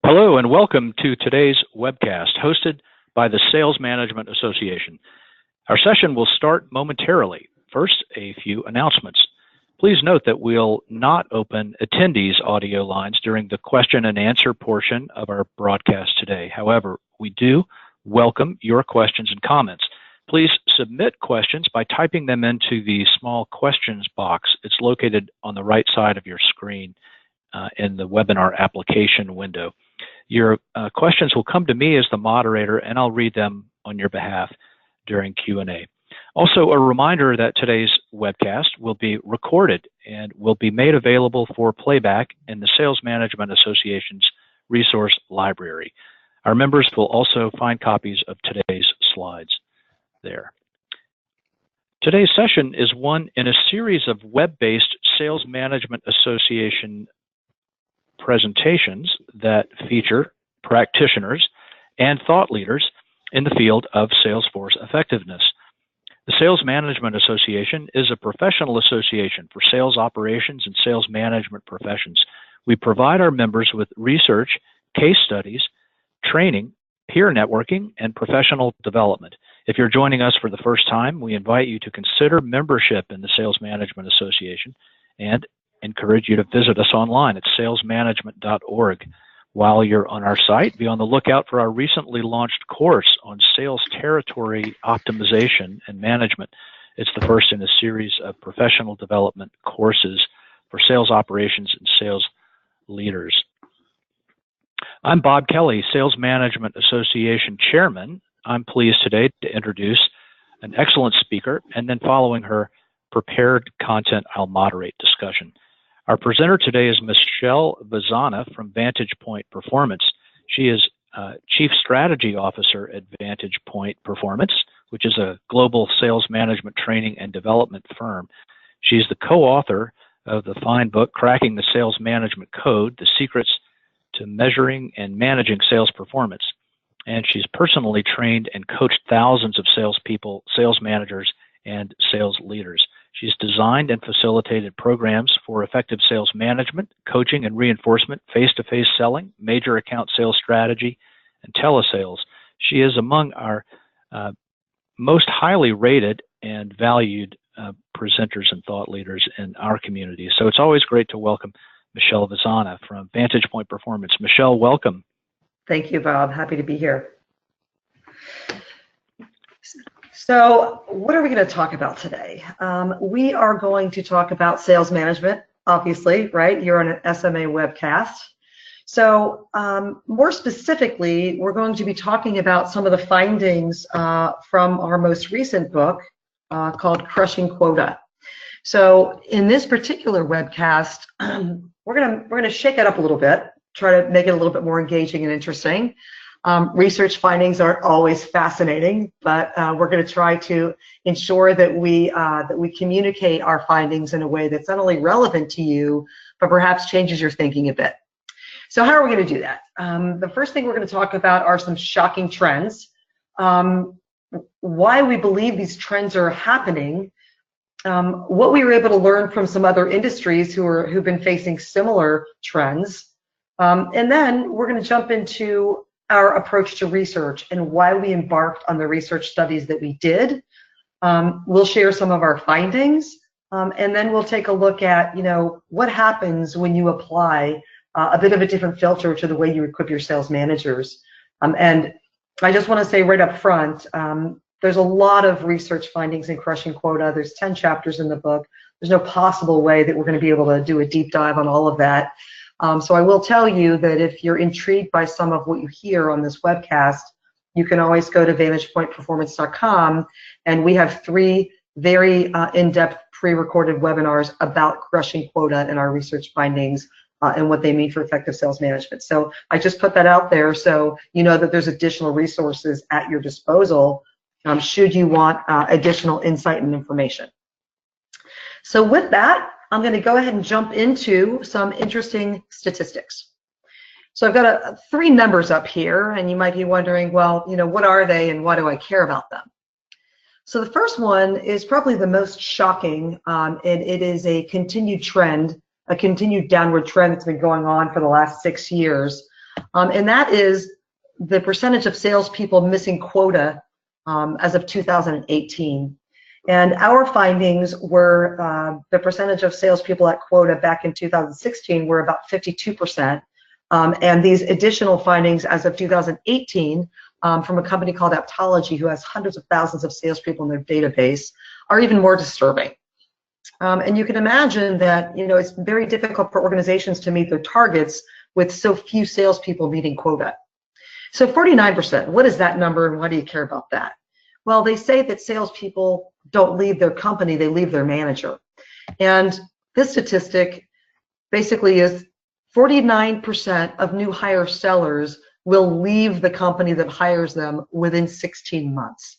Hello and welcome to today's webcast hosted by the Sales Management Association. Our session will start momentarily. First, a few announcements. Please note that we'll not open attendees' audio lines during the question and answer portion of our broadcast today. However, we do welcome your questions and comments. Please submit questions by typing them into the small questions box. It's located on the right side of your screen in the webinar application window. Your questions will come to me as the moderator, and I'll read them on your behalf during Q&A. Also, a reminder that today's webcast will be recorded and will be made available for playback in the Sales Management Association's resource library. Our members will also find copies of today's slides there. Today's session is one in a series of web-based Sales Management Association presentations that feature practitioners and thought leaders in the field of Salesforce effectiveness. The Sales Management Association is a professional association for sales operations and sales management professions. We provide our members with research, case studies, training, peer networking, and professional development. If you're joining us for the first time, we invite you to consider membership in the Sales Management Association and encourage you to visit us online at salesmanagement.org. While you're on our site, be on the lookout for our recently launched course on sales territory optimization and management. It's the first in a series of professional development courses for sales operations and sales leaders. I'm Bob Kelly, Sales Management Association Chairman. I'm pleased today to introduce an excellent speaker, and then following her prepared content, I'll moderate discussion. Our presenter today is Michelle Vazana from VantagePoint Performance. She is Chief Strategy Officer at VantagePoint Performance, which is a global sales management training and development firm. She's the co-author of the fine book, Cracking the Sales Management Code, The Secrets to Measuring and Managing Sales Performance. And she's personally trained and coached thousands of salespeople, sales managers, and sales leaders. She's designed and facilitated programs for effective sales management, coaching and reinforcement, face-to-face selling, major account sales strategy, and telesales. She is among our most highly rated and valued presenters and thought leaders in our community. So it's always great to welcome Michelle Vazana from VantagePoint Performance. Michelle, welcome. Thank you, Bob. Happy to be here. So what are we going to talk about today? We are going to talk about sales management, obviously, right? You're on an SMA webcast. So more specifically, we're going to be talking about some of the findings from our most recent book called Crushing Quota. So in this particular webcast, we're gonna shake it up a little bit, try to make it a little bit more engaging and interesting. Research findings aren't always fascinating, but we're going to try to ensure that we communicate our findings in a way that's not only relevant to you, but perhaps changes your thinking a bit. So how are we going to do that? The first thing we're going to talk about are some shocking trends, why we believe these trends are happening, what we were able to learn from some other industries who've been facing similar trends, and then we're going to jump into our approach to research and why we embarked on the research studies that we did. We'll share some of our findings, and then we'll take a look at, what happens when you apply a bit of a different filter to the way you equip your sales managers. And I just want to say right up front, there's a lot of research findings in Crushing Quota. There's 10 chapters in the book. There's no possible way that we're going to be able to do a deep dive on all of that. So I will tell you that if you're intrigued by some of what you hear on this webcast, you can always go to VantagePointPerformance.com, and we have 3 very in-depth pre-recorded webinars about Crushing Quota and our research findings and what they mean for effective sales management. So I just put that out there so you know that there's additional resources at your disposal should you want additional insight and information. So with that, I'm going to go ahead and jump into some interesting statistics. So I've got 3 numbers up here, and you might be wondering, well, what are they and why do I care about them? So the first one is probably the most shocking, and it is a continued trend, a continued downward trend that's been going on for the last 6 years. and that is the percentage of salespeople missing quota as of 2018. And our findings were the percentage of salespeople at quota back in 2016 were about 52%. And these additional findings as of 2018 from a company called Aptology, who has hundreds of thousands of salespeople in their database, are even more disturbing. And you can imagine that, you know, it's very difficult for organizations to meet their targets with so few salespeople meeting quota. So 49%, what is that number and why do you care about that? Well, they say that salespeople don't leave their company, they leave their manager. And this statistic basically is 49% of new hire sellers will leave the company that hires them within 16 months.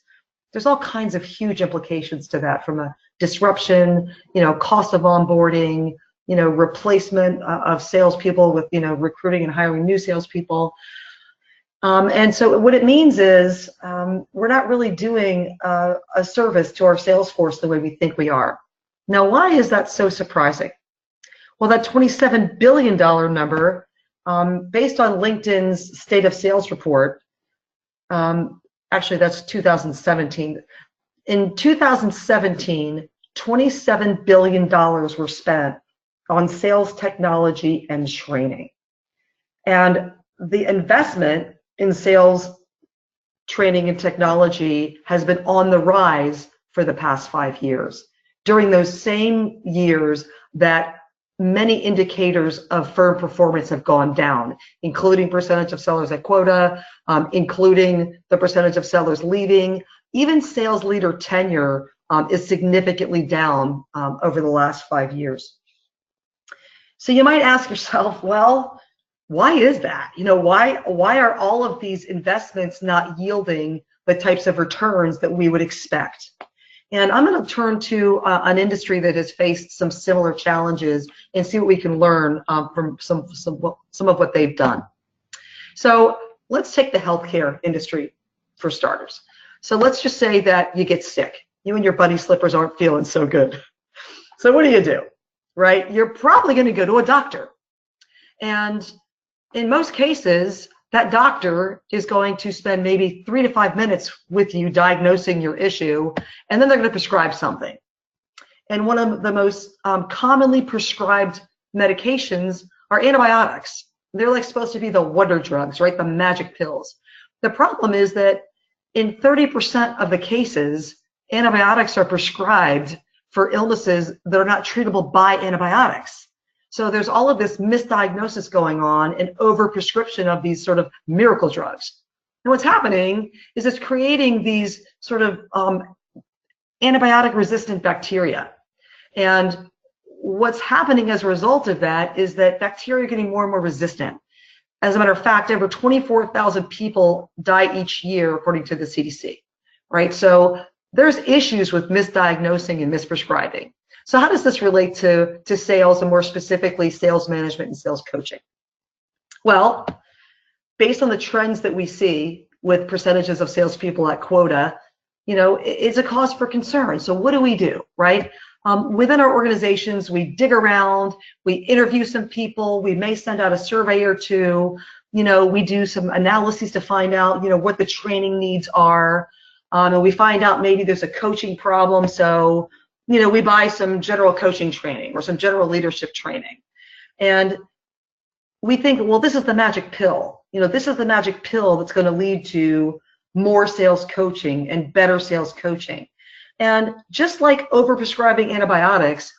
There's all kinds of huge implications to that, from a disruption, you know, cost of onboarding, you know, replacement of salespeople with, you know, recruiting and hiring new salespeople. And so what it means is we're not really doing a service to our sales force the way we think we are. Now, why is that so surprising? Well, that $27 billion number, based on LinkedIn's State of Sales report, actually that's 2017. In 2017, $27 billion were spent on sales technology and training. And the investment in sales training and technology has been on the rise for the past 5 years. During those same years that many indicators of firm performance have gone down, including percentage of sellers at quota, including the percentage of sellers leaving. Even sales leader tenure is significantly down over the last 5 years. So you might ask yourself, well, why is that? You know, why are all of these investments not yielding the types of returns that we would expect? And I'm going to turn to an industry that has faced some similar challenges and see what we can learn from some of what they've done. So let's take the healthcare industry for starters. So let's just say that you get sick. You and your bunny slippers aren't feeling so good. So what do? Right? You're probably going to go to a doctor. And in most cases, that doctor is going to spend maybe 3 to 5 minutes with you diagnosing your issue, and then they're going to prescribe something. And one of the most commonly prescribed medications are antibiotics. They're like supposed to be the wonder drugs, right? The magic pills. The problem is that in 30% of the cases, antibiotics are prescribed for illnesses that are not treatable by antibiotics. So there's all of this misdiagnosis going on and overprescription of these sort of miracle drugs. And what's happening is it's creating these sort of antibiotic resistant bacteria. And what's happening as a result of that is that bacteria are getting more and more resistant. As a matter of fact, over 24,000 people die each year, according to the CDC, right? So there's issues with misdiagnosing and misprescribing. So how does this relate to sales, and more specifically sales management and sales coaching? Well, based on the trends that we see with percentages of salespeople at quota, you know, it's a cause for concern. So what do, right? Within our organizations, we dig around, we interview some people, we may send out a survey or two, you know, we do some analyses to find out, you know, what the training needs are, and we find out maybe there's a coaching problem, so you know, we buy some general coaching training or some general leadership training. And we think, well, this is the magic pill. You know, this is the magic pill that's going to lead to more sales coaching and better sales coaching. And just like overprescribing antibiotics,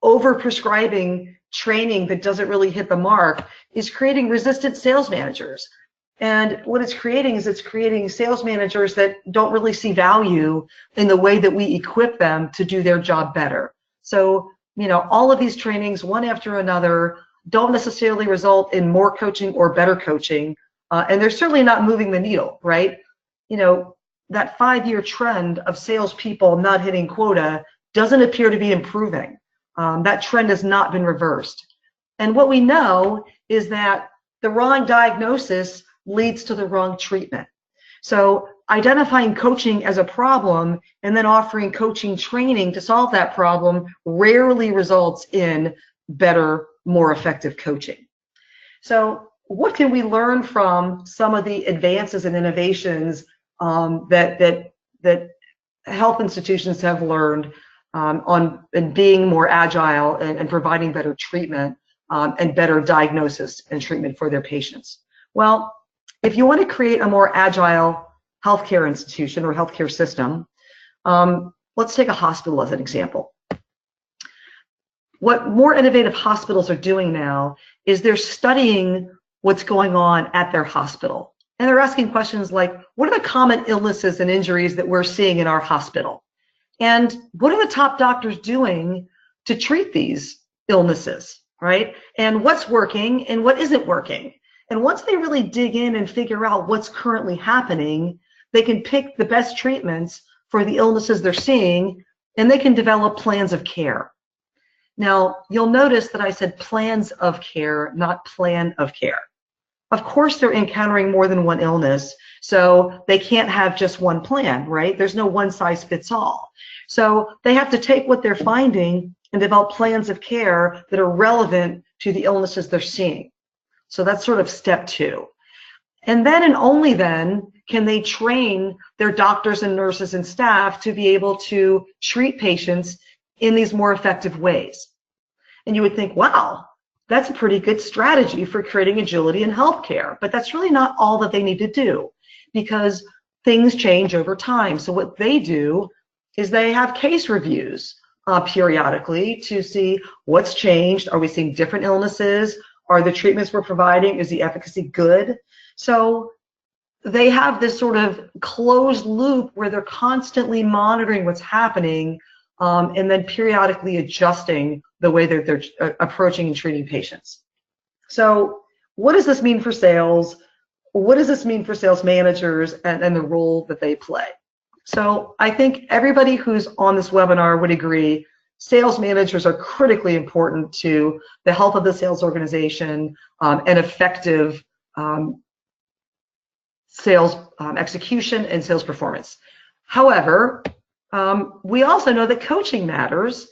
overprescribing training that doesn't really hit the mark is creating resistant sales managers. And what it's creating is it's creating sales managers that don't really see value in the way that we equip them to do their job better. So, you know, all of these trainings, one after another, don't necessarily result in more coaching or better coaching. And they're certainly not moving the needle, right? You know, that 5-year trend of salespeople not hitting quota doesn't appear to be improving. That trend has not been reversed. And what we know is that the wrong diagnosis leads to the wrong treatment. So identifying coaching as a problem and then offering coaching training to solve that problem rarely results in better, more effective coaching. So what can we learn from some of the advances and innovations that health institutions have learned in being more agile and providing better treatment and better diagnosis and treatment for their patients? Well, if you want to create a more agile healthcare institution or healthcare system, let's take a hospital as an example. What more innovative hospitals are doing now is they're studying what's going on at their hospital. And they're asking questions like, what are the common illnesses and injuries that we're seeing in our hospital? And what are the top doctors doing to treat these illnesses, right? And what's working and what isn't working? And once they really dig in and figure out what's currently happening, they can pick the best treatments for the illnesses they're seeing, and they can develop plans of care. Now, you'll notice that I said plans of care, not plan of care. Of course, they're encountering more than one illness, so they can't have just one plan, right? There's no one size fits all. So they have to take what they're finding and develop plans of care that are relevant to the illnesses they're seeing. So that's sort of step two. And then and only then can they train their doctors and nurses and staff to be able to treat patients in these more effective ways. And you would think, wow, that's a pretty good strategy for creating agility in healthcare. But that's really not all that they need to do, because things change over time. So what they do is they have case reviews periodically to see what's changed. Are we seeing different illnesses? Are the treatments we're providing, is the efficacy good? So they have this sort of closed loop where they're constantly monitoring what's happening and then periodically adjusting the way that they're approaching and treating patients. So what does this mean for sales? What does this mean for sales managers and the role that they play? So I think everybody who's on this webinar would agree sales managers are critically important to the health of the sales organization and effective sales execution and sales performance. However, we also know that coaching matters,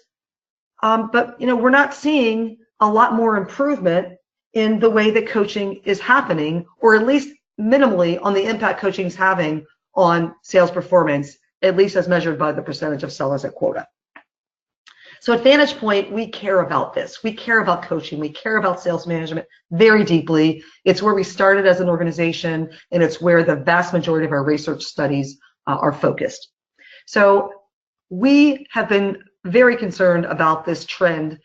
but we're not seeing a lot more improvement in the way that coaching is happening, or at least minimally on the impact coaching is having on sales performance, at least as measured by the percentage of sellers at quota. So at VantagePoint, we care about this. We care about coaching. We care about sales management very deeply. It's where we started as an organization, and it's where the vast majority of our research studies are focused. So we have been very concerned about this trend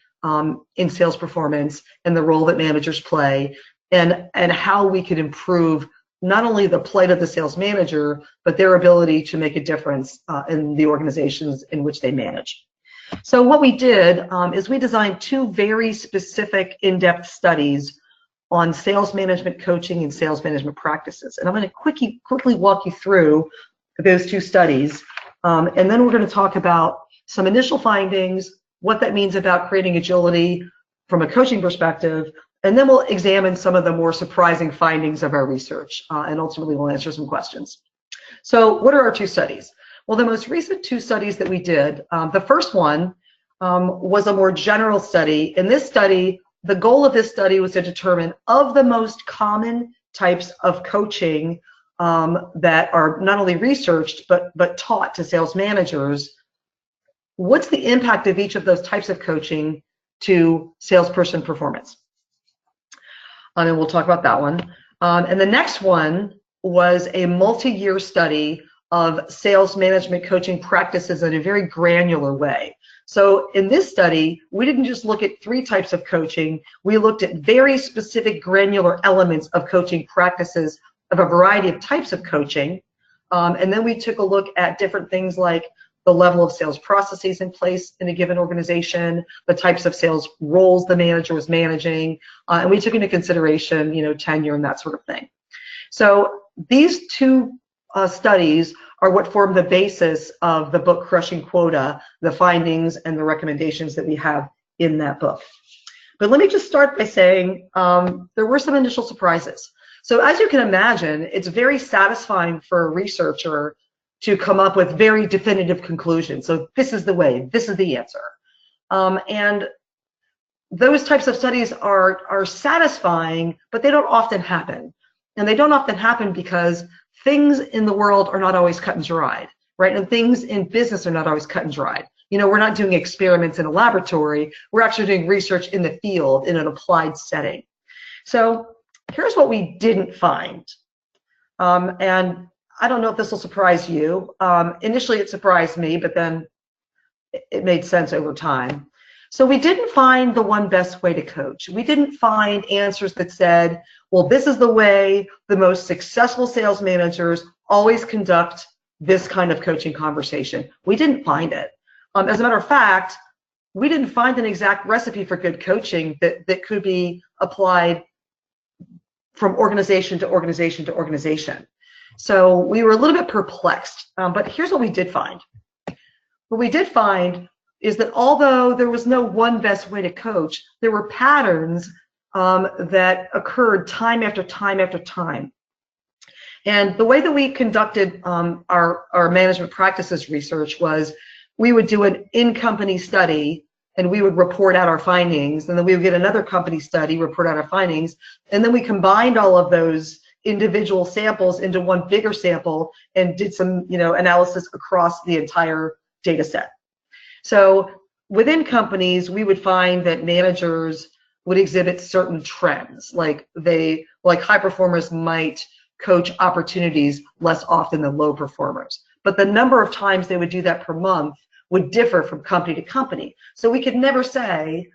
in sales performance and the role that managers play, and how we could improve not only the plight of the sales manager, but their ability to make a difference in the organizations in which they manage. So what we did is we designed two very specific in-depth studies on sales management coaching and sales management practices. And I'm going to quickly walk you through those two studies. And then we're going to talk about some initial findings, what that means about creating agility from a coaching perspective, and then we'll examine some of the more surprising findings of our research, and ultimately we'll answer some questions. So what are our two studies? Well, the most recent two studies that we did, the first one was a more general study. In this study, the goal of this study was to determine of the most common types of coaching that are not only researched but taught to sales managers, what's the impact of each of those types of coaching to salesperson performance? And we'll talk about that one. And the next one was a multi-year study of sales management coaching practices in a very granular way. So in this study, we didn't just look at three types of coaching. We looked at very specific granular elements of coaching practices of a variety of types of coaching. And then we took a look at different things like the level of sales processes in place in a given organization, the types of sales roles the manager was managing, and we took into consideration, tenure and that sort of thing. So these two studies are what form the basis of the book Crushing Quota, the findings and the recommendations that we have in that book. But let me just start by saying there were some initial surprises. So as you can imagine, it's very satisfying for a researcher to come up with very definitive conclusions. So this is the way, this is the answer. And those types of studies are satisfying, but they don't often happen. And they don't often happen because things in the world are not always cut and dried, right? And things in business are not always cut and dried. We're not doing experiments in a laboratory. We're actually doing research in the field in an applied setting. So here's what we didn't find. And I don't know if this will surprise you. Initially, it surprised me, but then it made sense over time. So we didn't find the one best way to coach. We didn't find answers that said, well, this is the way the most successful sales managers always conduct this kind of coaching conversation. We didn't find it. As a matter of fact, we didn't find an exact recipe for good coaching that could be applied from organization to organization to organization. So we were a little bit perplexed, but here's what we did find. What we did find is that although there was no one best way to coach, there were patterns that occurred time after time after time. And the way that we conducted our management practices research was we would do an in-company study and we would report out our findings, and then we would get another company study, report out our findings, and then we combined all of those individual samples into one bigger sample and did some analysis across the entire data set. So within companies, we would find that managers would exhibit certain trends, like high performers might coach opportunities less often than low performers. But the number of times they would do that per month would differ from company to company. So we could never say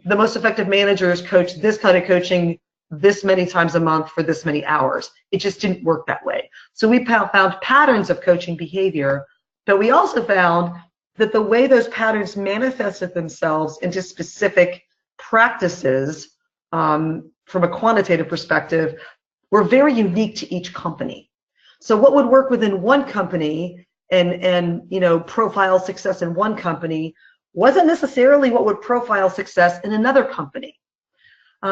the most effective managers coach this kind of coaching this many times a month for this many hours. It just didn't work that way. So we found patterns of coaching behavior, but we also found that the way those patterns manifested themselves into specific practices from a quantitative perspective were very unique to each company. So what would work within one company and profile success in one company wasn't necessarily what would profile success in another company.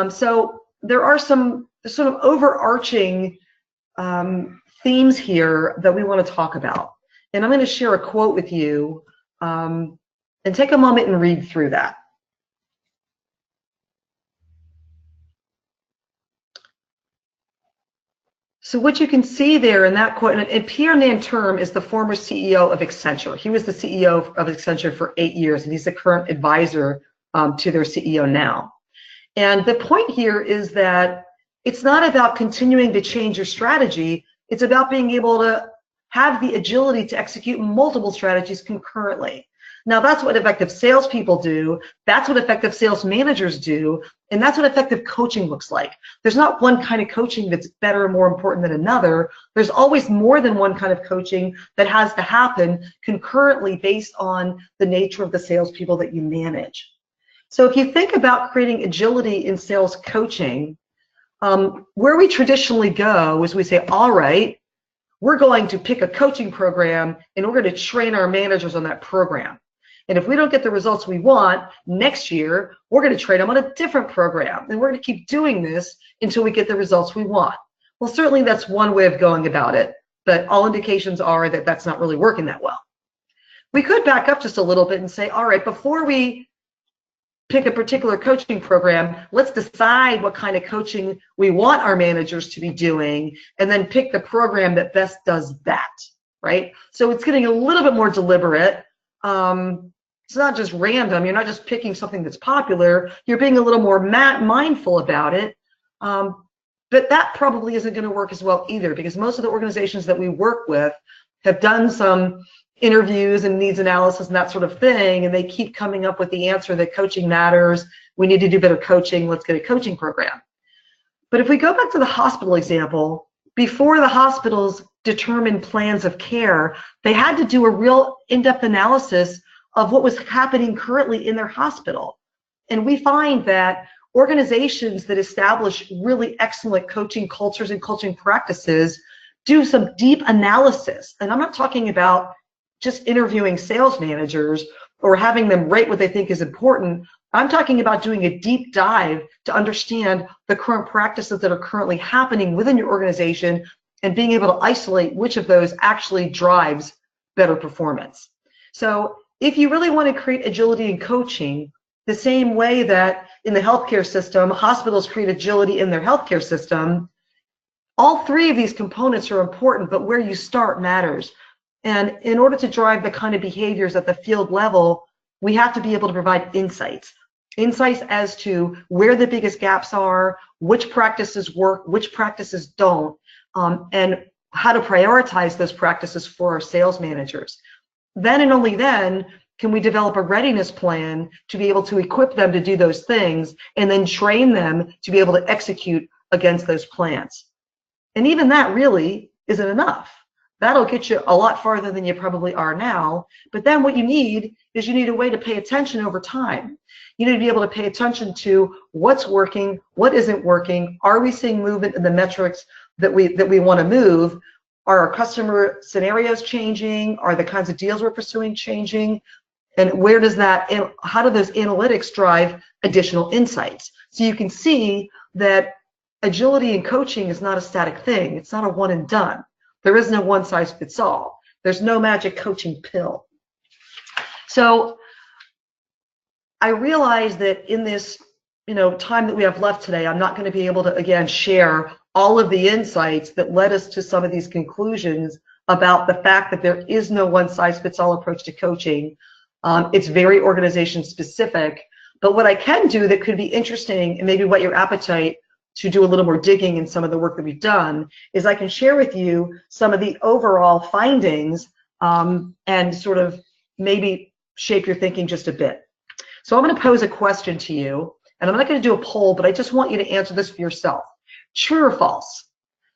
So there are some sort of overarching themes here that we want to talk about. And I'm going to share a quote with you and take a moment and read through that. So what you can see there in that quote, and Pierre Nanterme is the former CEO of Accenture. He was the CEO of Accenture for 8 years, and he's the current advisor to their CEO now. And the point here is that it's not about continuing to change your strategy. It's about being able to have the agility to execute multiple strategies concurrently. Now, that's what effective salespeople do. That's what effective sales managers do. And that's what effective coaching looks like. There's not one kind of coaching that's better or more important than another. There's always more than one kind of coaching that has to happen concurrently based on the nature of the salespeople that you manage. So if you think about creating agility in sales coaching, where we traditionally go is we say, all right, we're going to pick a coaching program and we're going to train our managers on that program. And if we don't get the results we want next year, we're going to train them on a different program. And we're going to keep doing this until we get the results we want. Well, certainly that's one way of going about it, but all indications are that that's not really working that well. We could back up just a little bit and say, all right, before we pick a particular coaching program, let's decide what kind of coaching we want our managers to be doing, and then pick the program that best does that, right? So it's getting a little bit more deliberate. It's not just random. You're not just picking something that's popular. You're being a little more mindful about it. But that probably isn't going to work as well either, because most of the organizations that we work with have done some interviews and needs analysis and that sort of thing, and they keep coming up with the answer that coaching matters. We need to do better coaching. Let's get a coaching program. But if we go back to the hospital example, before the hospitals determined plans of care, they had to do a real in-depth analysis of what was happening currently in their hospital. And we find that organizations that establish really excellent coaching cultures and coaching practices do some deep analysis. And I'm not talking about just interviewing sales managers or having them rate what they think is important. I'm talking about doing a deep dive to understand the current practices that are currently happening within your organization and being able to isolate which of those actually drives better performance. So if you really want to create agility in coaching, the same way that in the healthcare system, hospitals create agility in their healthcare system, all three of these components are important, but where you start matters. And in order to drive the kind of behaviors at the field level, we have to be able to provide insights. Insights as to where the biggest gaps are, which practices work, which practices don't, and how to prioritize those practices for our sales managers. Then and only then can we develop a readiness plan to be able to equip them to do those things and then train them to be able to execute against those plans. And even that really isn't enough. That'll get you a lot farther than you probably are now. But then what you need is you need a way to pay attention over time. You need to be able to pay attention to what's working, what isn't working. Are we seeing movement in the metrics that we want to move? Are our customer scenarios changing? Are the kinds of deals we're pursuing changing? And where does that, how do those analytics drive additional insights? So you can see that agility in coaching is not a static thing. It's not a one and done. There is no one size fits all. There's no magic coaching pill. So I realize that in this, time that we have left today, I'm not going to be able to, again, share all of the insights that led us to some of these conclusions about the fact that there is no one size fits all approach to coaching. It's very organization specific. But what I can do that could be interesting and maybe whet your appetite to do a little more digging in some of the work that we've done is I can share with you some of the overall findings and sort of maybe shape your thinking just a bit. So I'm going to pose a question to you, and I'm not going to do a poll, but I just want you to answer this for yourself. True or false?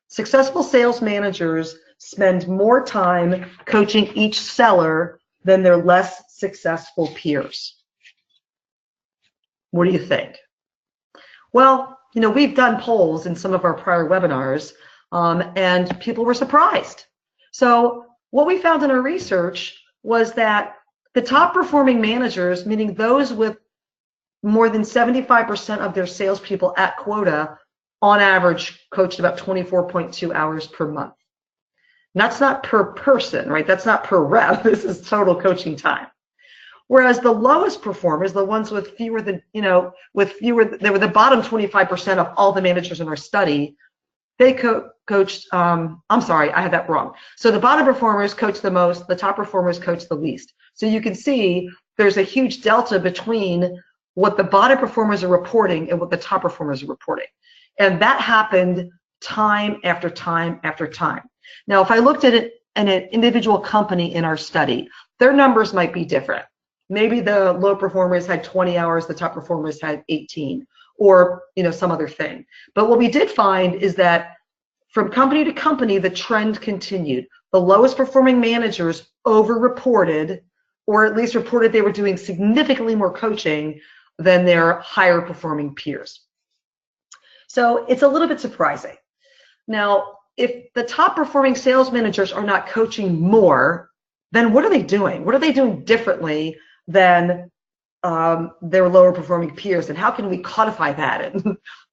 Successful sales managers spend more time coaching each seller than their less successful peers. What do you think? Well, we've done polls in some of our prior webinars, and people were surprised. So what we found in our research was that the top performing managers, meaning those with more than 75% of their salespeople at quota, on average, coached about 24.2 hours per month. And that's not per person, right? That's not per rep. This is total coaching time. Whereas the lowest performers, the ones with fewer than, they were the bottom 25% of all the managers in our study, they coached, I'm sorry, I had that wrong. So the bottom performers coach the most, the top performers coach the least. So you can see there's a huge delta between what the bottom performers are reporting and what the top performers are reporting. And that happened time after time after time. Now, if I looked at it in an individual company in our study, their numbers might be different. Maybe the low performers had 20 hours, the top performers had 18, or some other thing. But what we did find is that from company to company, the trend continued. The lowest performing managers over-reported, or at least reported they were doing significantly more coaching than their higher performing peers. So it's a little bit surprising. Now, if the top performing sales managers are not coaching more, then what are they doing? What are they doing differently than their lower performing peers? And how can we codify that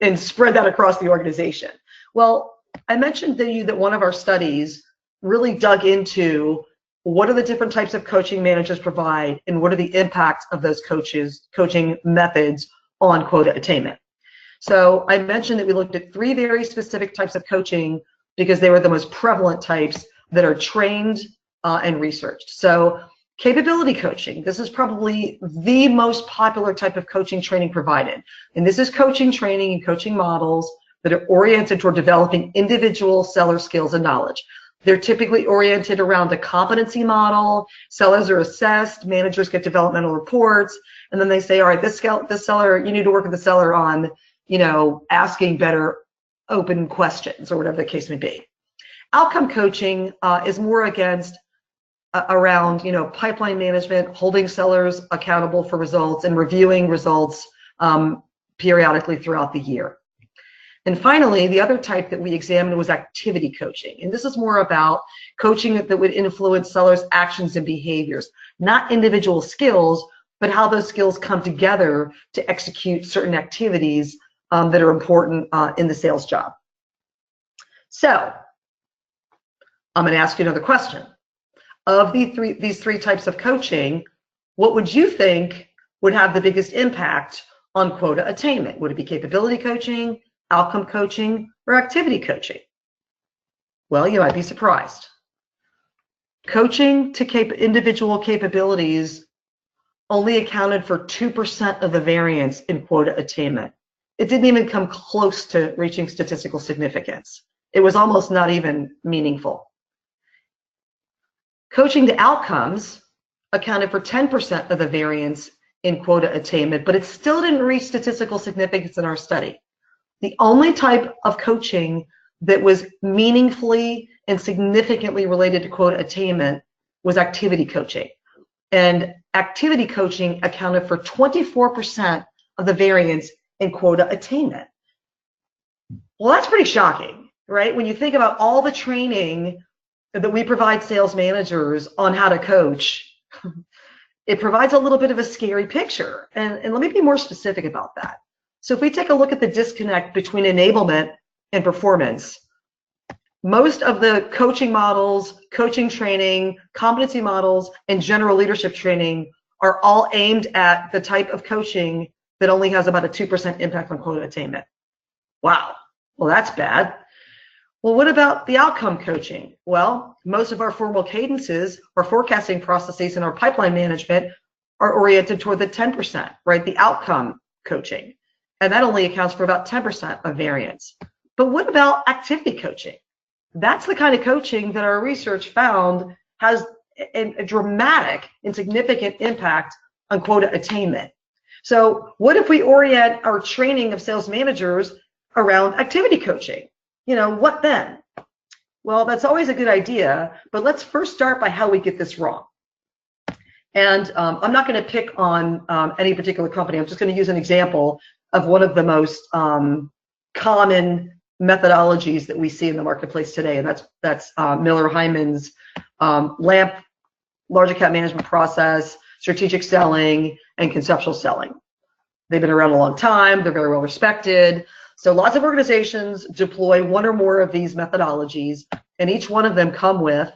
and spread that across the organization? Well, I mentioned to you that one of our studies really dug into what are the different types of coaching managers provide and what are the impacts of those coaching methods on quota attainment. So I mentioned that we looked at 3 very specific types of coaching because they were the most prevalent types that are trained and researched. So capability coaching, this is probably the most popular type of coaching training provided. And this is coaching training and coaching models that are oriented toward developing individual seller skills and knowledge. They're typically oriented around a competency model. Sellers are assessed, managers get developmental reports, and then they say, all right, this seller, you need to work with the seller on, asking better open questions or whatever the case may be. Outcome coaching is more around pipeline management, holding sellers accountable for results and reviewing results periodically throughout the year. And finally, the other type that we examined was activity coaching. And this is more about coaching that would influence sellers' actions and behaviors, not individual skills, but how those skills come together to execute certain activities that are important in the sales job. So I'm going to ask you another question. Of these three types of coaching, what would you think would have the biggest impact on quota attainment? Would it be capability coaching, outcome coaching, or activity coaching? Well, you might be surprised. Coaching to individual capabilities only accounted for 2% of the variance in quota attainment. It didn't even come close to reaching statistical significance. It was almost not even meaningful. Coaching to outcomes accounted for 10% of the variance in quota attainment, but it still didn't reach statistical significance in our study. The only type of coaching that was meaningfully and significantly related to quota attainment was activity coaching. And activity coaching accounted for 24% of the variance in quota attainment. Well, that's pretty shocking, right? When you think about all the training that we provide sales managers on how to coach, it provides a little bit of a scary picture. And let me be more specific about that. So if we take a look at the disconnect between enablement and performance, most of the coaching models, coaching training, competency models, and general leadership training are all aimed at the type of coaching that only has about a 2% impact on quota attainment. Wow, well, that's bad. Well, what about the outcome coaching? Well, most of our formal cadences, our forecasting processes, and our pipeline management are oriented toward the 10%, right? The outcome coaching. And that only accounts for about 10% of variance. But what about activity coaching? That's the kind of coaching that our research found has a dramatic and significant impact on quota attainment. So what if we orient our training of sales managers around activity coaching? You know, what then? Well, that's always a good idea, but let's first start by how we get this wrong. And I'm not going to pick on any particular company. I'm just going to use an example of one of the most common methodologies that we see in the marketplace today, and that's Miller Heiman's LAMP, large account management process, strategic selling, and conceptual selling. They've been around a long time. They're very well respected. So lots of organizations deploy one or more of these methodologies, and each one of them come with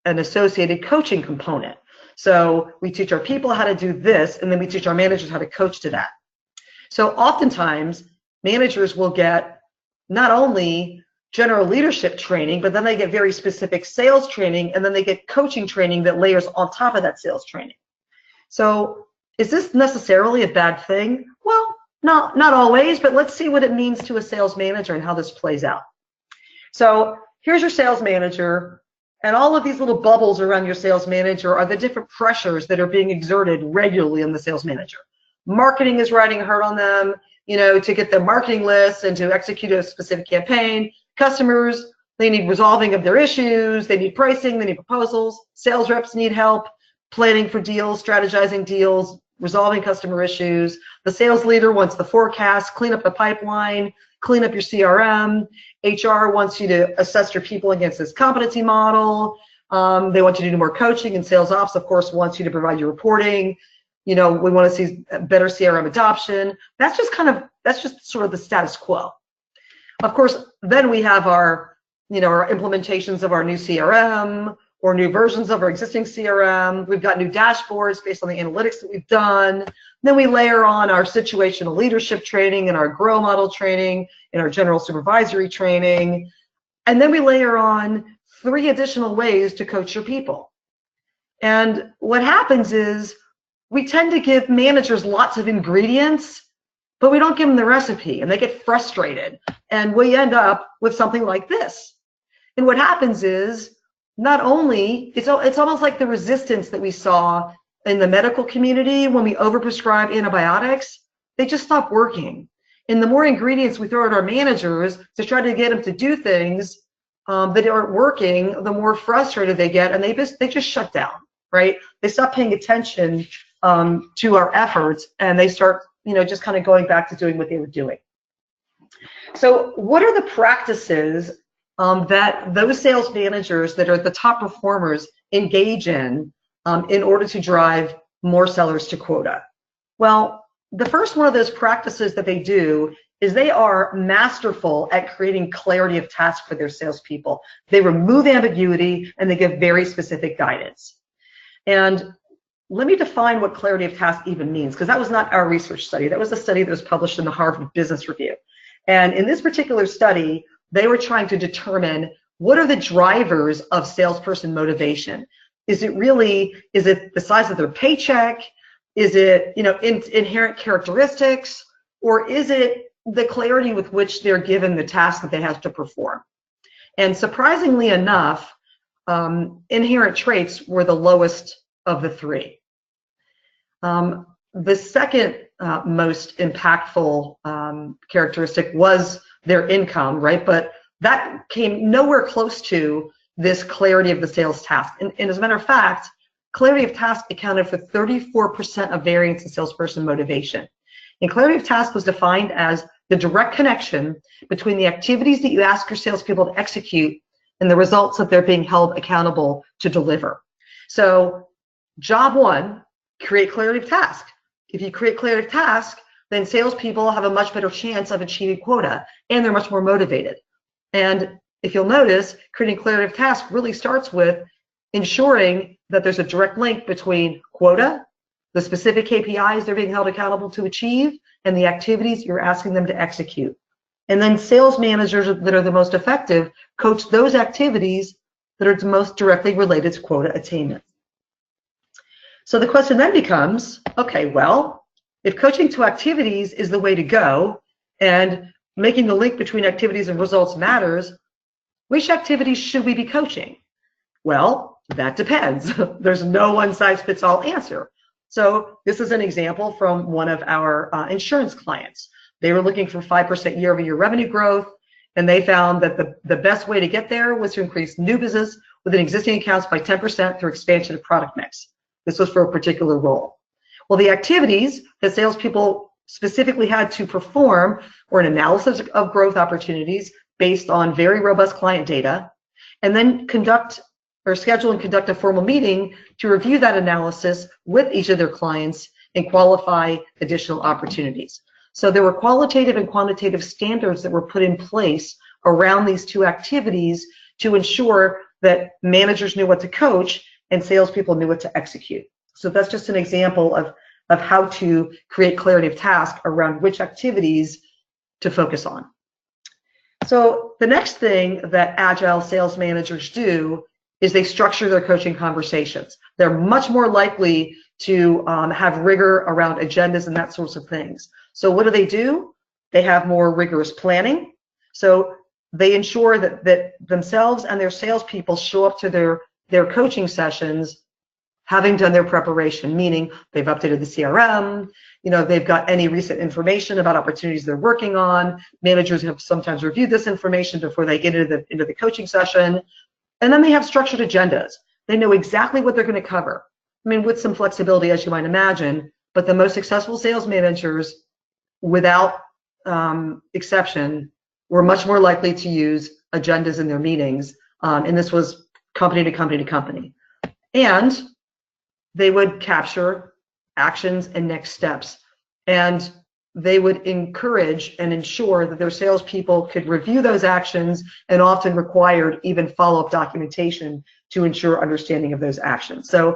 an associated coaching component. So we teach our people how to do this, and then we teach our managers how to coach to that. So oftentimes, managers will get not only general leadership training, but then they get very specific sales training, and then they get coaching training that layers on top of that sales training. So is this necessarily a bad thing? Well, not always, but let's see what it means to a sales manager and how this plays out. So here's your sales manager, and all of these little bubbles around your sales manager are the different pressures that are being exerted regularly on the sales manager. Marketing is riding hard on them, you know, to get the marketing lists and to execute a specific campaign. Customers, they need resolving of their issues, they need pricing, they need proposals. Sales reps need help planning for deals, strategizing deals, resolving customer issues. The sales leader wants the forecast, clean up the pipeline, clean up your CRM. HR wants you to assess your people against this competency model. They want you to do more coaching, and sales ops, of course, wants you to provide your reporting. You know, we want to see better CRM adoption. That's just sort of the status quo. Of course, then we have our, you know, our implementations of our new CRM or new versions of our existing CRM. We've got new dashboards based on the analytics that we've done. Then we layer on our situational leadership training and our grow model training and our general supervisory training. And then we layer on 3 additional ways to coach your people. And what happens is we tend to give managers lots of ingredients, but we don't give them the recipe, and they get frustrated. And we end up with something like this. And what happens is, not only, it's almost like the resistance that we saw in the medical community when we overprescribe antibiotics, they just stop working. And the more ingredients we throw at our managers to try to get them to do things that aren't working, the more frustrated they get, and they just shut down, right? They stop paying attention to our efforts, and they start, you know, just kind of going back to doing what they were doing. So what are the practices that those sales managers that are the top performers engage in order to drive more sellers to quota? Well, the first one of those practices that they do is they are masterful at creating clarity of task for their salespeople. They remove ambiguity, and they give very specific guidance. And let me define what clarity of task even means, because that was not our research study. That was a study that was published in the Harvard Business Review. And in this particular study, they were trying to determine what are the drivers of salesperson motivation. Is it the size of their paycheck? Is it, inherent characteristics? Or is it the clarity with which they're given the task that they have to perform? And surprisingly enough, inherent traits were the lowest of the three. The second most impactful characteristic was their income, right? But that came nowhere close to this clarity of the sales task. And as a matter of fact, clarity of task accounted for 34% of variance in salesperson motivation. And clarity of task was defined as the direct connection between the activities that you ask your salespeople to execute and the results that they're being held accountable to deliver. So job one, create clarity of task. If you create clarity of task, then salespeople have a much better chance of achieving quota, and they're much more motivated. And if you'll notice, creating clarity of task really starts with ensuring that there's a direct link between quota, the specific KPIs they're being held accountable to achieve, and the activities you're asking them to execute. And then sales managers that are the most effective coach those activities that are most directly related to quota attainment. So the question then becomes, okay, well, if coaching to activities is the way to go and making the link between activities and results matters, which activities should we be coaching? Well, that depends. There's no one-size-fits-all answer. So this is an example from one of our insurance clients. They were looking for 5% year-over-year revenue growth, and they found that the best way to get there was to increase new business within existing accounts by 10% through expansion of product mix. This was for a particular role. Well, the activities that salespeople specifically had to perform were an analysis of growth opportunities based on very robust client data, and then schedule and conduct a formal meeting to review that analysis with each of their clients and qualify additional opportunities. So there were qualitative and quantitative standards that were put in place around these two activities to ensure that managers knew what to coach and salespeople knew what to execute. So that's just an example of how to create clarity of task around which activities to focus on. So the next thing that agile sales managers do is they structure their coaching conversations. They're much more likely to have rigor around agendas and that sorts of things. So what do? They have more rigorous planning. So they ensure that themselves and their salespeople show up to their coaching sessions having done their preparation, meaning they've updated the CRM, they've got any recent information about opportunities they're working on. Managers have sometimes reviewed this information before they get into the coaching session. And then they have structured agendas. They know exactly what they're going to cover. I mean, with some flexibility, as you might imagine, but the most successful sales managers, without exception, were much more likely to use agendas in their meetings. And this was company to company to company. And they would capture actions and next steps. And they would encourage and ensure that their salespeople could review those actions and often required even follow-up documentation to ensure understanding of those actions. So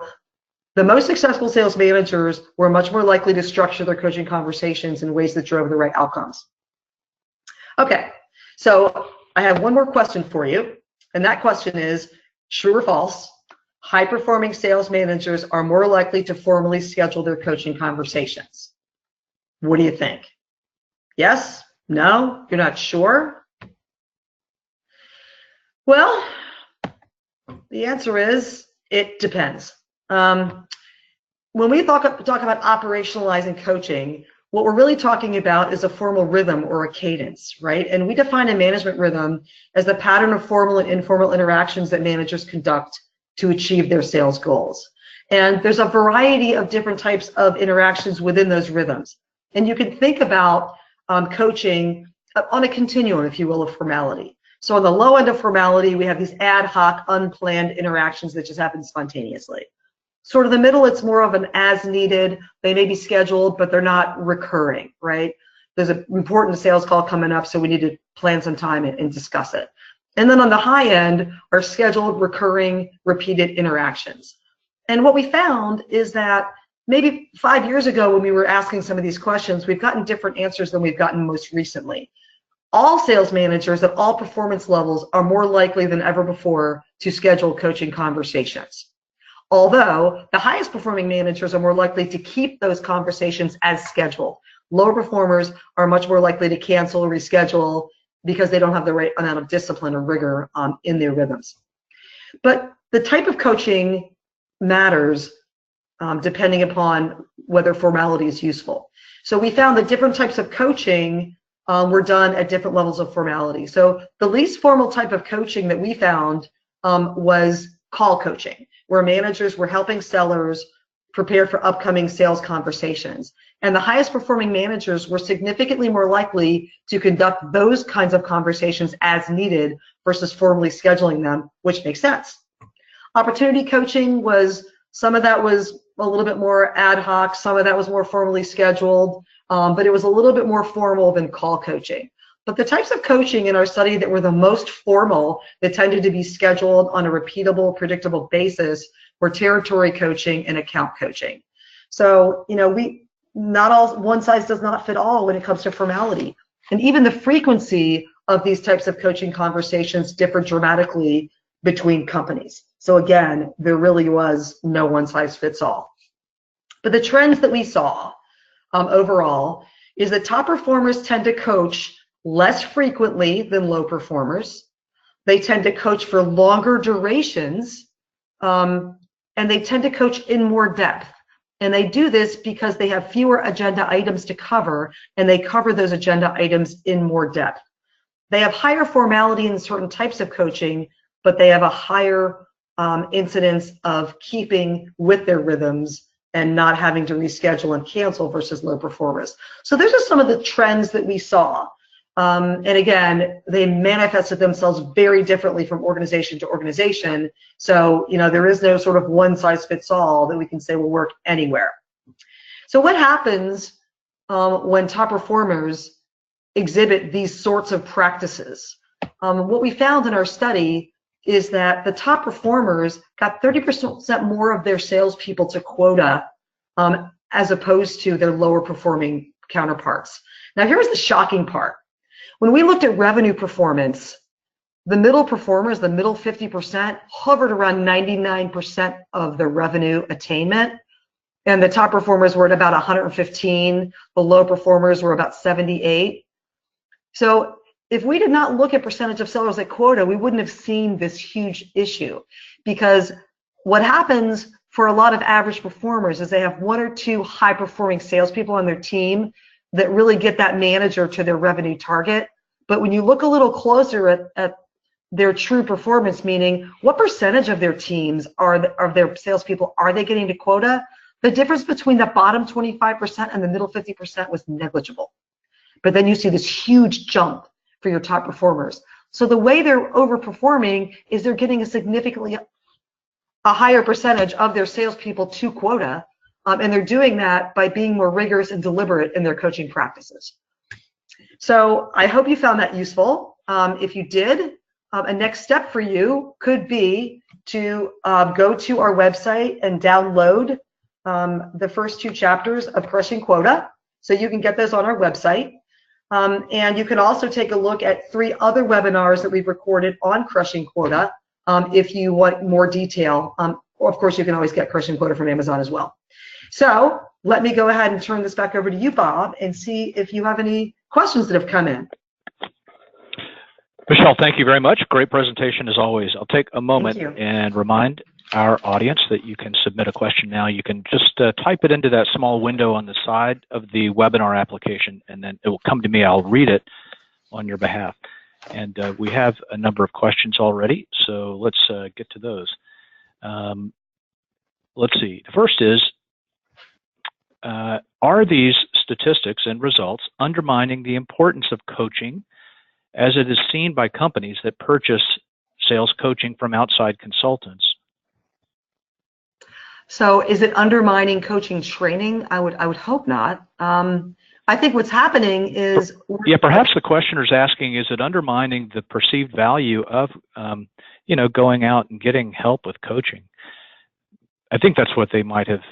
the most successful sales managers were much more likely to structure their coaching conversations in ways that drove the right outcomes. Okay, so I have one more question for you, and that question is, true or false, high-performing sales managers are more likely to formally schedule their coaching conversations? What do you think? Yes? No? You're not sure? Well, the answer is it depends. When we talk about operationalizing coaching, what we're really talking about is a formal rhythm or a cadence, right? And we define a management rhythm as the pattern of formal and informal interactions that managers conduct to achieve their sales goals. And there's a variety of different types of interactions within those rhythms. And you can think about coaching on a continuum, if you will, of formality. So on the low end of formality, we have these ad hoc, unplanned interactions that just happen spontaneously. Sort of the middle, it's more of an as needed. They may be scheduled, but they're not recurring, right? There's an important sales call coming up, so we need to plan some time and discuss it. And then on the high end are scheduled, recurring, repeated interactions. And what we found is that maybe 5 years ago when we were asking some of these questions, we've gotten different answers than we've gotten most recently. All sales managers at all performance levels are more likely than ever before to schedule coaching conversations. Although the highest performing managers are more likely to keep those conversations as scheduled. Lower performers are much more likely to cancel or reschedule because they don't have the right amount of discipline or rigor in their rhythms. But the type of coaching matters depending upon whether formality is useful. So we found that different types of coaching were done at different levels of formality. So the least formal type of coaching that we found was call coaching, where managers were helping sellers prepare for upcoming sales conversations. And the highest performing managers were significantly more likely to conduct those kinds of conversations as needed versus formally scheduling them, which makes sense. Opportunity coaching was, some of that was a little bit more ad hoc, some of that was more formally scheduled, but it was a little bit more formal than call coaching. But the types of coaching in our study that were the most formal, that tended to be scheduled on a repeatable, predictable basis, were territory coaching and account coaching. So, not all, one size does not fit all when it comes to formality. And even the frequency of these types of coaching conversations differ dramatically between companies. So again, there really was no one size fits all. But the trends that we saw overall is that top performers tend to coach less frequently than low performers. They tend to coach for longer durations, and they tend to coach in more depth. And they do this because they have fewer agenda items to cover, and they cover those agenda items in more depth. They have higher formality in certain types of coaching, but they have a higher incidence of keeping with their rhythms and not having to reschedule and cancel versus low performers. So those are some of the trends that we saw. And again, they manifested themselves very differently from organization to organization. So, there is no sort of one size fits all that we can say will work anywhere. So what happens when top performers exhibit these sorts of practices? What we found in our study is that the top performers got 30% more of their salespeople to quota as opposed to their lower performing counterparts. Now, here's the shocking part. When we looked at revenue performance, the middle performers, the middle 50%, hovered around 99% of their revenue attainment, and the top performers were at about 115. The low performers were about 78. So if we did not look at percentage of sellers at quota, we wouldn't have seen this huge issue, because what happens for a lot of average performers is they have one or two high-performing salespeople on their team that really get that manager to their revenue target. But when you look a little closer at their true performance, meaning what percentage of their teams of their salespeople are they getting to quota, the difference between the bottom 25% and the middle 50% was negligible. But then you see this huge jump for your top performers. So the way they're overperforming is they're getting a higher percentage of their salespeople to quota, and they're doing that by being more rigorous and deliberate in their coaching practices. So I hope you found that useful. If you did, a next step for you could be to go to our website and download the first 2 chapters of Crushing Quota. So you can get those on our website. And you can also take a look at 3 other webinars that we've recorded on Crushing Quota if you want more detail. Of course, you can always get Crushing Quota from Amazon as well. So let me go ahead and turn this back over to you, Bob, and see if you have any questions that have come in. Michelle, thank you very much. Great presentation as always. I'll take a moment and remind our audience that you can submit a question now. You can just type it into that small window on the side of the webinar application, and then it will come to me. I'll read it on your behalf. And we have a number of questions already, so let's get to those. Let's see. The first is, are these statistics and results undermining the importance of coaching as it is seen by companies that purchase sales coaching from outside consultants? So is it undermining coaching training? I would hope not. I think what's happening is... Yeah, perhaps the questioner's asking, is it undermining the perceived value of, going out and getting help with coaching? I think that's what they might have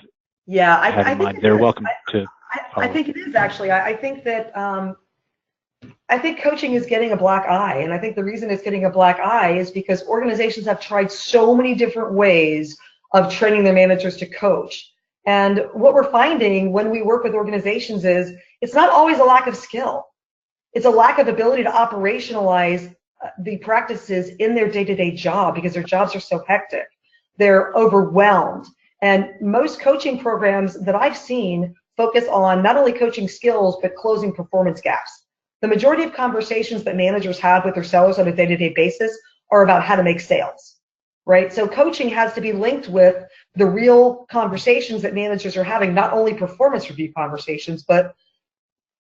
Yeah, had in I think mind. it They're is. welcome to I follow. think it is actually. I think that I think coaching is getting a black eye, and I think the reason it's getting a black eye is because organizations have tried so many different ways of training their managers to coach. And what we're finding when we work with organizations is it's not always a lack of skill. It's a lack of ability to operationalize the practices in their day-to-day job because their jobs are so hectic. They're overwhelmed. And most coaching programs that I've seen focus on not only coaching skills, but closing performance gaps. The majority of conversations that managers have with their sellers on a day-to-day basis are about how to make sales, right? So coaching has to be linked with the real conversations that managers are having, not only performance review conversations, but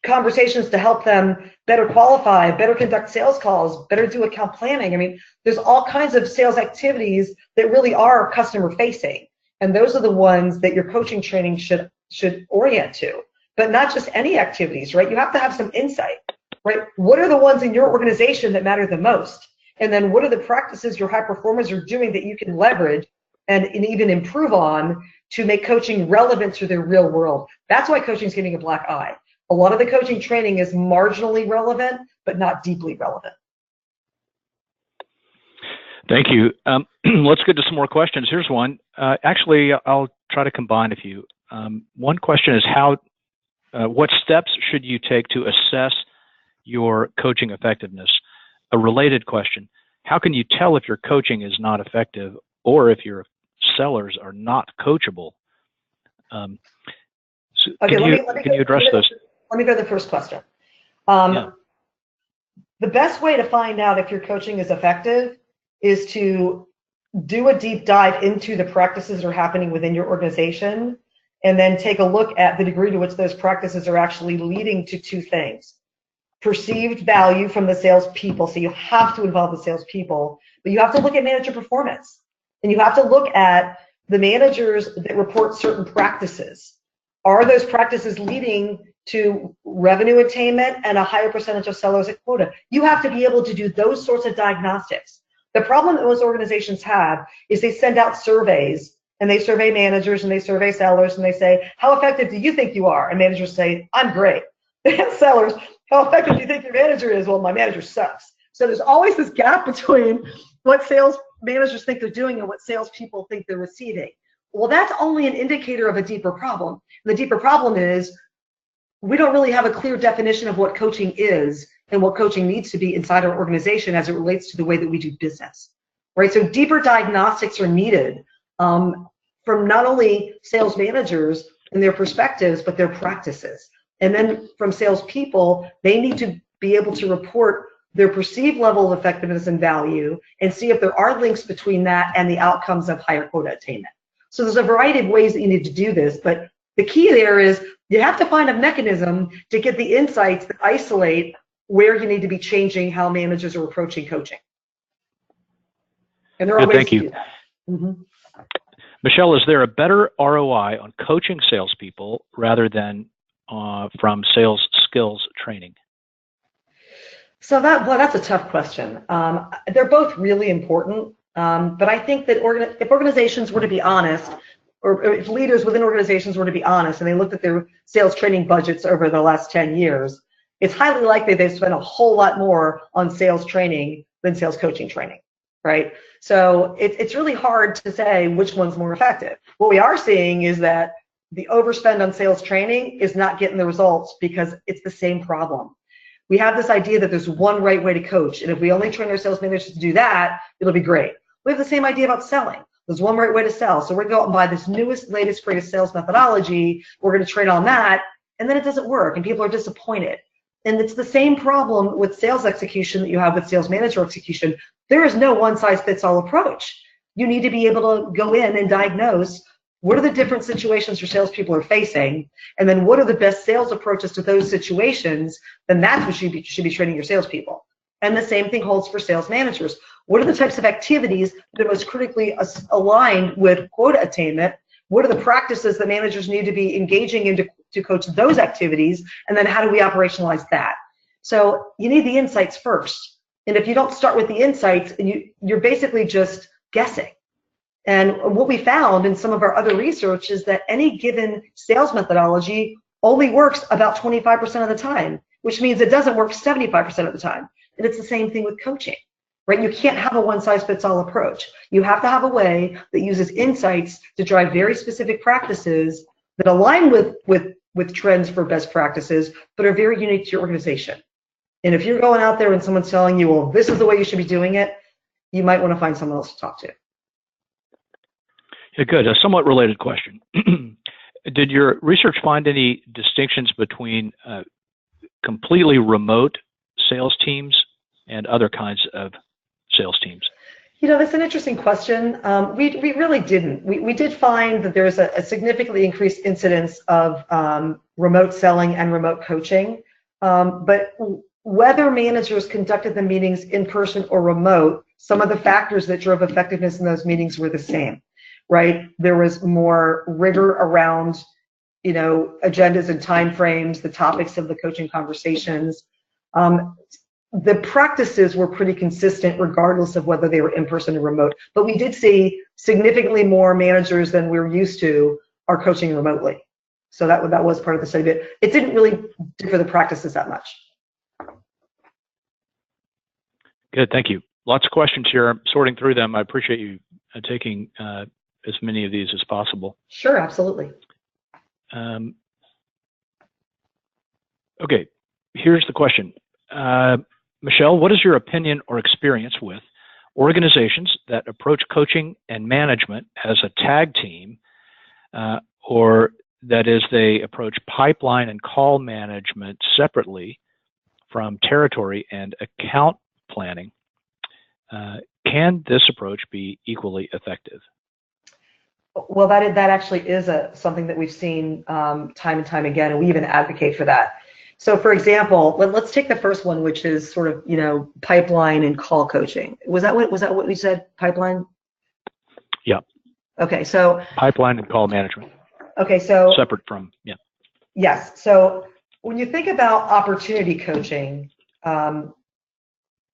conversations to help them better qualify, better conduct sales calls, better do account planning. I mean, there's all kinds of sales activities that really are customer facing. And those are the ones that your coaching training should orient to, but not just any activities, right? You have to have some insight, right? What are the ones in your organization that matter the most? And then what are the practices your high performers are doing that you can leverage and even improve on to make coaching relevant to their real world? That's why coaching is getting a black eye. A lot of the coaching training is marginally relevant, but not deeply relevant. Thank you. Let's get to some more questions. Here's one. Actually, I'll try to combine a few. One question is what steps should you take to assess your coaching effectiveness? A related question, how can you tell if your coaching is not effective or if your sellers are not coachable? So Okay, can you address those? Let me go to the first question. Yeah. The best way to find out if your coaching is effective is to do a deep dive into the practices that are happening within your organization, and then take a look at the degree to which those practices are actually leading to two things. Perceived value from the salespeople, so you have to involve the salespeople, but you have to look at manager performance, and you have to look at the managers that report certain practices. Are those practices leading to revenue attainment and a higher percentage of sellers at quota? You have to be able to do those sorts of diagnostics. The problem that most organizations have is they send out surveys, and they survey managers and they survey sellers, and they say, how effective do you think you are? And managers say, I'm great. And sellers, how effective do you think your manager is? Well, my manager sucks. So there's always this gap between what sales managers think they're doing and what salespeople think they're receiving. Well, that's only an indicator of a deeper problem. The deeper problem is we don't really have a clear definition of what coaching is and what coaching needs to be inside our organization as it relates to the way that we do business, right? So deeper diagnostics are needed from not only sales managers and their perspectives, but their practices. And then from salespeople, they need to be able to report their perceived level of effectiveness and value and see if there are links between that and the outcomes of higher quota attainment. So there's a variety of ways that you need to do this, but the key there is you have to find a mechanism to get the insights that isolate where you need to be changing how managers are approaching coaching. And there are ways to do that. Mm-hmm. Michelle, is there a better ROI on coaching salespeople rather than from sales skills training? So that's a tough question. They're both really important, but I think that if organizations were to be honest, or if leaders within organizations were to be honest and they looked at their sales training budgets over the last 10 years, it's highly likely they've spent a whole lot more on sales training than sales coaching training, right? So it's really hard to say which one's more effective. What we are seeing is that the overspend on sales training is not getting the results because it's the same problem. We have this idea that there's one right way to coach, and if we only train our sales managers to do that, it'll be great. We have the same idea about selling. There's one right way to sell. So we're going to go out and buy this newest, latest, greatest sales methodology. We're going to train on that, and then it doesn't work, and people are disappointed. And it's the same problem with sales execution that you have with sales manager execution. There is no one-size-fits-all approach. You need to be able to go in and diagnose what are the different situations your salespeople are facing, and then what are the best sales approaches to those situations. Then that's what you should be training your salespeople. And the same thing holds for sales managers. What are the types of activities that are most critically aligned with quota attainment? What are the practices that managers need to be engaging in to coach those activities? And then how do we operationalize that? So you need the insights first. And if you don't start with the insights, you're basically just guessing. And what we found in some of our other research is that any given sales methodology only works about 25% of the time, which means it doesn't work 75% of the time. And it's the same thing with coaching, right? You can't have a one-size-fits-all approach. You have to have a way that uses insights to drive very specific practices that align with trends for best practices, but are very unique to your organization. And if you're going out there and someone's telling you, well, this is the way you should be doing it, you might want to find someone else to talk to. Yeah, good. A somewhat related question. Did your research find any distinctions between completely remote sales teams and other kinds of sales teams? You know, that's an interesting question. We really didn't. We did find that there's a significantly increased incidence of remote selling and remote coaching, but whether managers conducted the meetings in person or remote, some of the factors that drove effectiveness in those meetings were the same, right? There was more rigor around, you know, agendas and timeframes, the topics of the coaching conversations. The practices were pretty consistent regardless of whether they were in person or remote. But we did see significantly more managers than we were used to are coaching remotely. So that was part of the study. But it didn't really differ the practices that much. Good, thank you. Lots of questions here. I'm sorting through them. I appreciate you taking as many of these as possible. Sure, absolutely. Okay, here's the question. Michelle, what is your opinion or experience with organizations that approach coaching and management as a tag team, or that is they approach pipeline and call management separately from territory and account planning? Can this approach be equally effective? Well, that actually is something that we've seen time and time again, and we even advocate for that. So, for example, let's take the first one, which is sort of, you know, pipeline and call coaching. Was that what we said? Pipeline? Yeah. Okay, so pipeline and call management. Okay, so separate from, yeah. Yes. So when you think about opportunity coaching,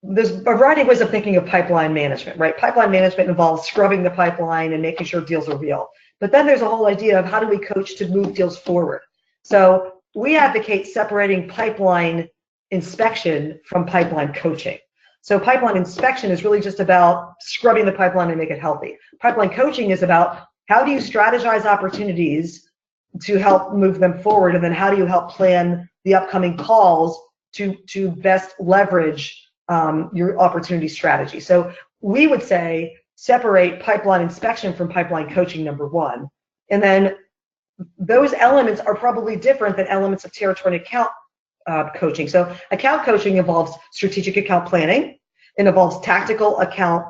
there's a variety of ways of thinking of pipeline management, right? Pipeline management involves scrubbing the pipeline and making sure deals are real. But then there's a whole idea of how do we coach to move deals forward. So we advocate separating pipeline inspection from pipeline coaching. So pipeline inspection is really just about scrubbing the pipeline and make it healthy. Pipeline coaching is about how do you strategize opportunities to help move them forward, and then how do you help plan the upcoming calls to best leverage your opportunity strategy. So we would say separate pipeline inspection from pipeline coaching, number one. And then those elements are probably different than elements of territory and account coaching. So account coaching involves strategic account planning. It involves tactical account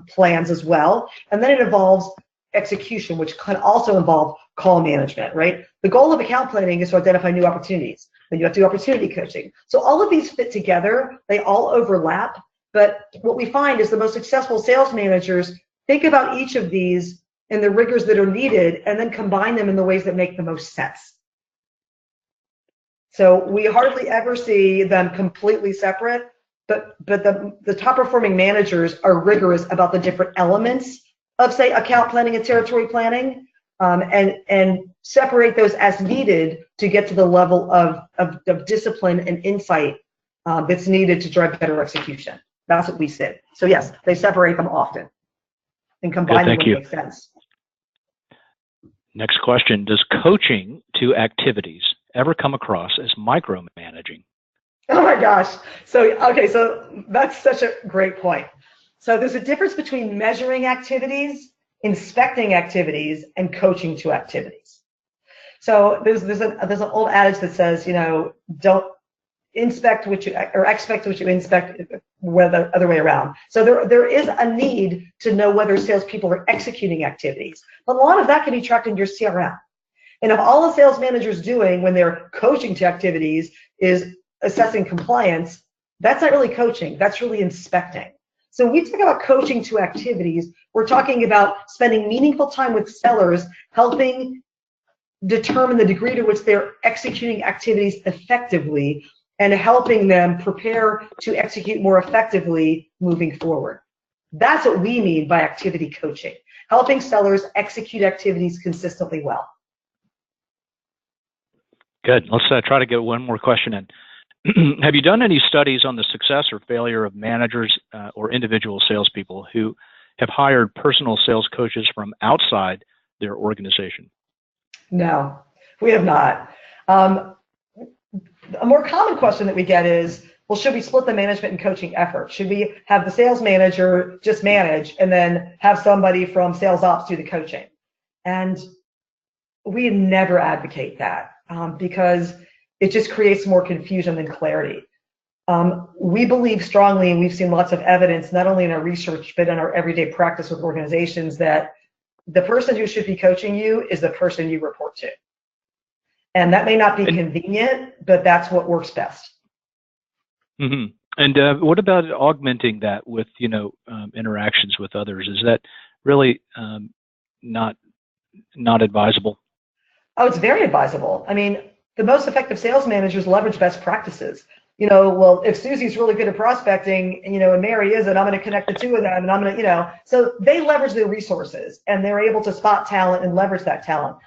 plans as well. And then it involves execution, which can also involve call management, right? The goal of account planning is to identify new opportunities. Then you have to do opportunity coaching. So all of these fit together. They all overlap. But what we find is the most successful sales managers think about each of these and the rigors that are needed, and then combine them in the ways that make the most sense. So we hardly ever see them completely separate, but the top performing managers are rigorous about the different elements of, say, account planning and territory planning, and separate those as needed to get to the level of discipline and insight that's needed to drive better execution. That's what we said. So yes, they separate them often and combine them when it makes sense. Next question, does coaching to activities ever come across as micromanaging? Oh my gosh. So, okay, so that's such a great point. So there's a difference between measuring activities, inspecting activities, and coaching to activities. So there's an old adage that says, you know, don't inspect what you, or expect what you inspect, whether the other way around. So there is a need to know whether salespeople are executing activities. But a lot of that can be tracked in your CRM. And if all the sales manager's doing when they're coaching to activities is assessing compliance, that's not really coaching, that's really inspecting. So when we talk about coaching to activities, we're talking about spending meaningful time with sellers, helping determine the degree to which they're executing activities effectively, and helping them prepare to execute more effectively moving forward. That's what we mean by activity coaching. helping sellers execute activities consistently well. Good. Let's try to get one more question in. Have you done any studies on the success or failure of managers or individual salespeople who have hired personal sales coaches from outside their organization? No, we have not. A more common question that we get is, well, should we split the management and coaching effort? Should we have the sales manager just manage and then have somebody from sales ops do the coaching? And we never advocate that because it just creates more confusion than clarity. We believe strongly, and we've seen lots of evidence, not only in our research, but in our everyday practice with organizations, that the person who should be coaching you is the person you report to. And that may not be convenient, but that's what works best. Mm-hmm. And what about augmenting that with, interactions with others? Is that really not advisable? Oh, it's very advisable. I mean, the most effective sales managers leverage best practices. Well, if Susie's really good at prospecting, and Mary isn't, I'm going to connect the two of them, and I'm going to, so they leverage their resources, and they're able to spot talent and leverage that talent.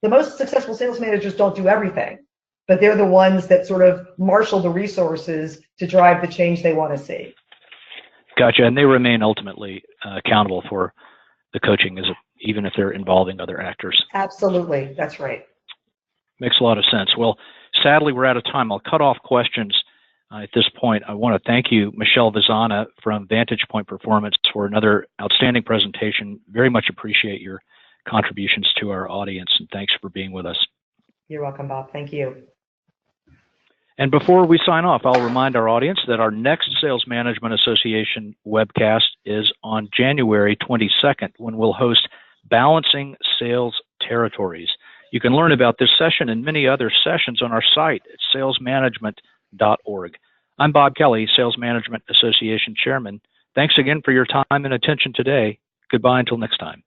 The most successful sales managers don't do everything, but they're the ones that sort of marshal the resources to drive the change they want to see. Gotcha. And they remain ultimately accountable for the coaching, even if they're involving other actors. Absolutely. That's right. Makes a lot of sense. Well, sadly, we're out of time. I'll cut off questions at this point. I want to thank you, Michelle Vizana from VantagePoint Performance, for another outstanding presentation. Very much appreciate your contributions to our audience, and thanks for being with us. You're welcome, Bob. Thank you. And before we sign off, I'll remind our audience that our next Sales Management Association webcast is on January 22nd, when we'll host Balancing Sales Territories. You can learn about this session and many other sessions on our site at salesmanagement.org. I'm Bob Kelly, Sales Management Association Chairman. Thanks again for your time and attention today. Goodbye until next time.